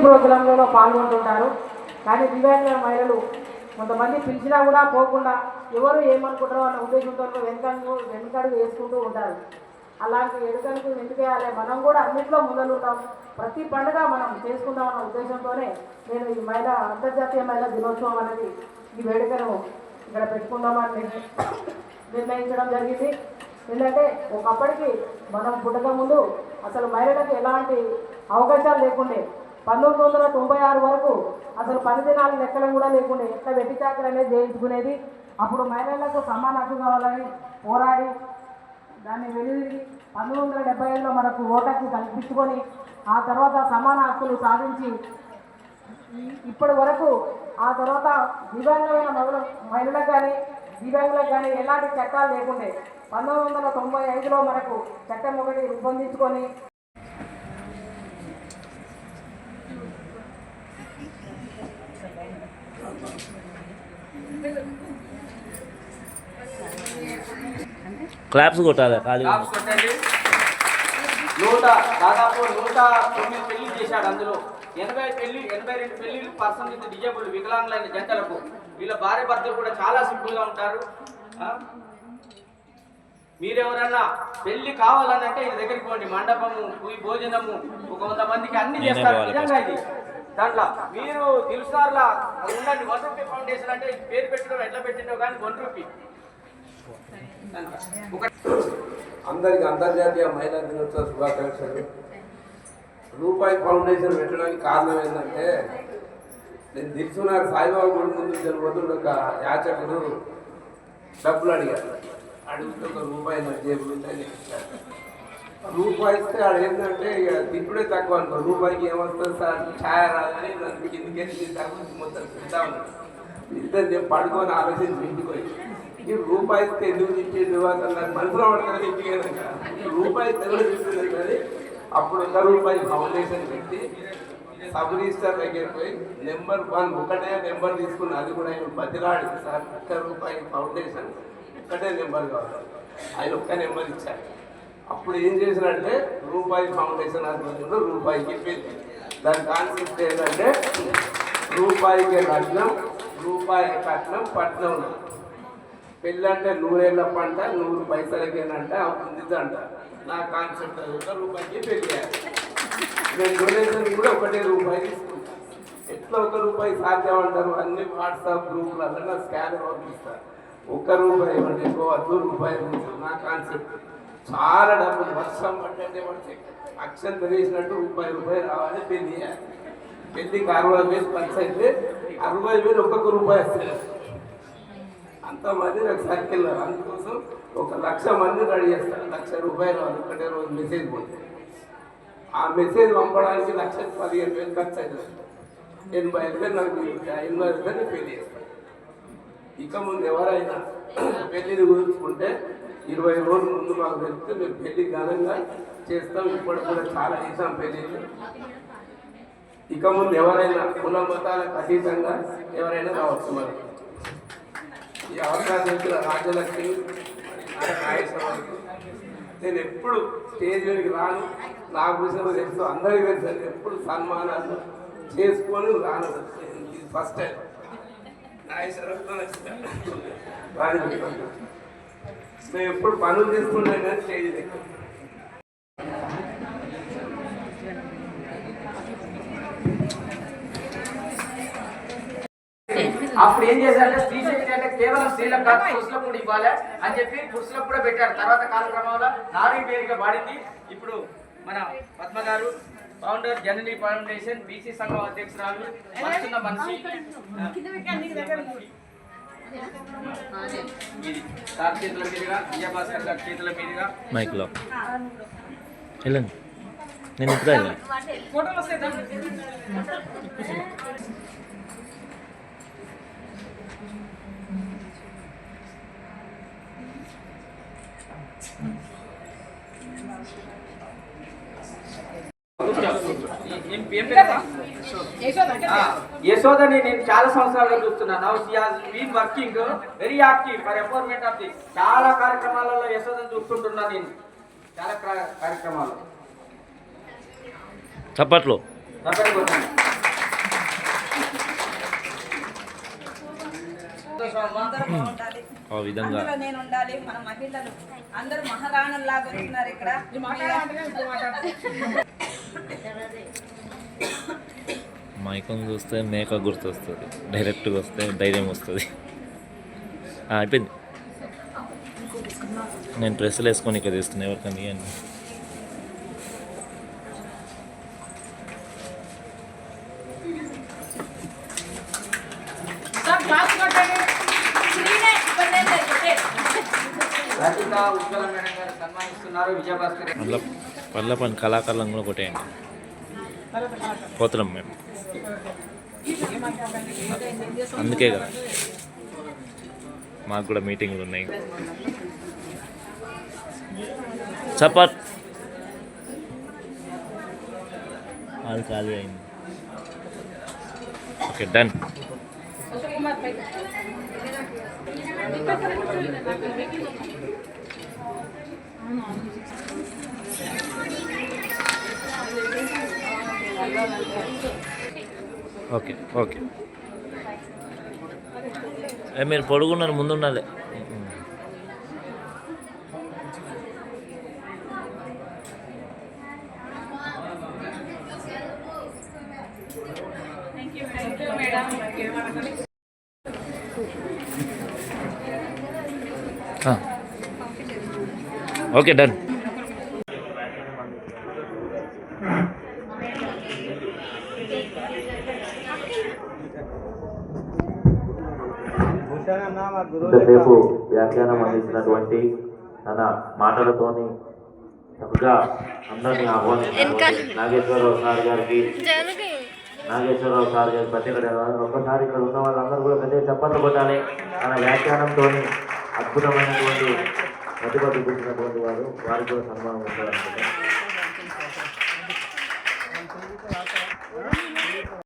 ప్రోగ్రాంలలో పాల్గొంటుంటారు. కానీ దివ్యాంగ మహిళలు కొంతమంది పిలిచినా కూడా పోకుండా ఎవరు ఏమనుకుంటారో అన్న ఉద్దేశంతో వెనుకడుగు వేసుకుంటూ ఉంటారు. అలాంటి ఎడుకడుగు ఎందుకు వేయాలి, మనం కూడా అన్నింటిలో ముందలు ఉంటాం, ప్రతి పండుగ మనం చేసుకుంటాం అన్న ఉద్దేశంతోనే నేను ఈ అంతర్జాతీయ మహిళా దినోత్సవం అనేది ఈ వేడుకను ఇక్కడ పెట్టుకుందామని నిర్ణయించడం జరిగింది. ఎందుకంటే ఒకప్పటికి మనం పుట్టక ముందు అసలు మహిళలకు ఎలాంటి అవకాశాలు లేకుండే, 1996 వరకు అసలు 10 దినాల లెక్కలు కూడా లేకుండే, ఎట్లా వెట్టి చాకరీ అనేది చేయించుకునేది. అప్పుడు మహిళలకు సమాన హక్కు కావాలని పోరాడి దాన్ని వెలువరిగి 1975లో మనకు ఓటర్కి కల్పించుకొని ఆ తర్వాత సమాన హక్కులు సాధించి ఇప్పటి వరకు ఆ తర్వాత దివ్యాంగమైన మహిళలకు కానీ దివ్యాంగులకు కానీ ఎలాంటి చట్టాలు లేకుండే 1995లో మనకు చట్టం ఒకటి రూపొందించుకొని క్లాప్స్ కొట్టాలి. దాదాపు 109 పెళ్లి చేశాడు. అందులో 82 పెళ్లిళ్ళు పర్సన్ విత్ డిజేబుల్ వికలాంగులైన జంటలకు. వీళ్ళ భార్య భర్తలు కూడా చాలా సింపుల్గా ఉంటారు. మీరెవరన్నా పెళ్లి కావాలనంటే ఇది దగ్గరికి పోండి, మండపము భోజనము 100 మందికి అన్ని చేస్తారు. నిజంగా ఇది దాంట్లో మీరు దిల్సార్లా ఉండండి. 1 రూపీ ఫౌండేషన్ అంటే పేరు పెట్టడం ఎట్లా పెట్టినో కానీ 1 రూపీ. అందరికి అంతర్జాతీయ మహిళా దినోత్సవ శుభాకాంక్షలు. రూపాయి ఫౌండేషన్ పెట్టడానికి కారణం ఏంటంటే, నేను దిల్సుకున్నారు సాయిబాబా గుడి ముందు జరుగుతుంది. ఒక యాచకుడు డబ్బులు అడిగారు. అడిగితే 1 రూపాయి నా జేబులు రూపాయి ఇస్తే ఆడు ఏంటంటే ఇక తిప్పుడే తక్కువ అనుకో, రూపాయికి ఏమొస్తుంది సార్ ఛాయ రాదని నన్ను కిందికెళ్ళి తక్కువ మొత్తం తింటా ఉన్నాను. ఇద్దరు చెప్పి పడుకొని ఆలోచించి ఇంటికి పోయి ఈ రూపాయి ఇస్తే ఎందుకు తింటేది అసలు మనసులో పడతాను ఇంటికి రూపాయి తెలుగు తింటుంది. కానీ అప్పుడు 1 రూపాయి ఫౌండేషన్ పెట్టి సబ్ రిజిస్టర్ దగ్గరికి పోయి నెంబర్ 1 ఒకటే నెంబర్ తీసుకుని, అది కూడా ఆయన బతిలాడి సార్ 1 రూపాయి ఫౌండేషన్ ఒకటే నెంబర్ కావాలి, ఆయన ఒక్క నెంబర్ ఇచ్చారు. అప్పుడు ఏం చేసినంటే రూపాయి ఫౌండేషన్ ఆధ్వర్యంలో రూపాయికి పెళ్లి. దాని కాన్సెప్ట్ ఏంటంటే రూపాయికి లగ్నం, రూపాయి కట్నం, పట్నం. పెళ్ళి అంటే 100 ఏళ్ళ పంట, 100 పైసలకేనంటే అవుతుంది అంట. నా కాన్సెప్ట్ 1 రూపాయికి పెళ్లి. నేను డొనేషన్ కూడా 1 రూపాయి తీసుకుంటాను. ఎట్లా 1 రూపాయి సాధ్యం అంటారు? అన్ని వాట్సాప్ గ్రూపులలో నా స్కానర్ పంపిస్తారు. 1 రూపాయి ఇవ్వండి, ఎక్కువ 2 రూపాయలు. నా కాన్సెప్ట్ చాలా డబ్బులు వర్షం పడ్డంటే పడతాయి. అక్షంత వేసినట్టు రూపాయి రావాలి పెళ్లి. పెళ్లికి 60,000 ఖర్చు అయితే 60,000 1 రూపాయి వస్తుంది. అంతమంది నాకు సర్కిల్. అందుకోసం 1,00,000 మంది రెడీ చేస్తారు. 1,00,000 రూపాయలు ఒకటే రోజు మెసేజ్ పోతుంది. ఆ మెసేజ్ పంపడానికి 1,15,000 ఖర్చు అవుతుంది. 85,000 నాకు 85,000 పెళ్లి చేస్తాను. ఇక ముందు ఎవరైనా పెళ్లిని గురించుకుంటే 20 రోజుల ముందు మాకు చెప్తే మేము పెళ్లి ఘనంగా చేస్తాం. ఇప్పుడు కూడా చాలా చేసాం పెళ్లిళ్ళు. ఇక ముందు ఎవరైనా కుల మతాలకు అతీతంగా ఎవరైనా రావచ్చు. మనకి ఈ అవకాశం ఇచ్చిన రాజ్యలక్ష్మి నాగేశ్వరరావుకి నేను ఎప్పుడు స్టేజ్ మీదకి రాను. నా గురించి తెలుసు, అందరికీ తెలుసు. ఎప్పుడు సన్మానాలు చేసుకొని రాను. ఇది ఫస్ట్ టైం నాగేశ్వరరావుతో మేము ఎప్పుడు పనులు చేసుకుంటాం కానీ స్టేజ్ దగ్గర. అప్పుడు ఏం చేశారంటే స్త్రీ శక్తి అంటే కేవలం స్త్రీలకు కాదు పురుషులకు కూడా ఇవ్వాలి అని చెప్పి పురుషులకు కూడా పెట్టారు. తర్వాత కాలక్రమంలో నారీ పేరుగా వాడింది. ఇప్పుడు మన పద్మ గారు ఫౌండర్, జననీ ఫౌండేషన్, బీసీ సంఘం అధ్యక్షురాలు, మనసున్న మనిషి. సార్ చేతుల మీదుగా, విజయభాస్కర్ గారి చేతుల మీదుగా మైక్లో వెళ్ళండి. నేను ఇప్పుడు ఏం పేరమ్మా? యశోదని నేను చాలా సంవత్సరాలుగా చూస్తున్నాను. Now she has been working very active for empowerment of the. చాలా కార్యక్రమాలలో యశోదని చూస్తుంటున్నాను నేను, చాలా కార్యక్రమాలు. చప్పట్లో ఆ విధంగా నేను ఉండాలి. మన మహిళలు అందరూ మహారాణుల్లాగా ఉన్నారు ఇక్కడ. మైకం చూస్తే మేక గుర్తొస్తుంది, డైరెక్ట్గా వస్తే ధైర్యం వస్తుంది. అయిపోయింది. నేను డ్రెస్సులు వేసుకొని ఇక్కడ తీసుకున్నా, ఎవరికన్నా ఇవ్వండి. పళ్ళ పని కళాకారులను కూడా కొట్టేయండి. పోతున్నాం మేము, అందుకే కదా మాకు కూడా మీటింగ్లు ఉన్నాయి. చపాత్ అది ఖాళీ అయింది. Okay, done. ఓకే ఓకే, మీరు పొడుగున్నారు, ముందు ఉండాలి. Okay, done. ఇంతసేపు వ్యాఖ్యానం అందించినటువంటి తన మాటలతోని చక్కగా అందరినీ ఆహ్వానించినటువంటి నాగేశ్వరరావు సార్ గారికి ప్రత్యేక ఒక్కసారి ఇక్కడ ఉన్న వాళ్ళందరూ కూడా పెద్ద చప్పట్లు కొట్టాలి. తన వ్యాఖ్యానంతో అద్భుతమైనటువంటి ప్రతిభ చూపించినటువంటి వారికి కూడా సన్మానం ఉండాలనుకుంటున్నాను.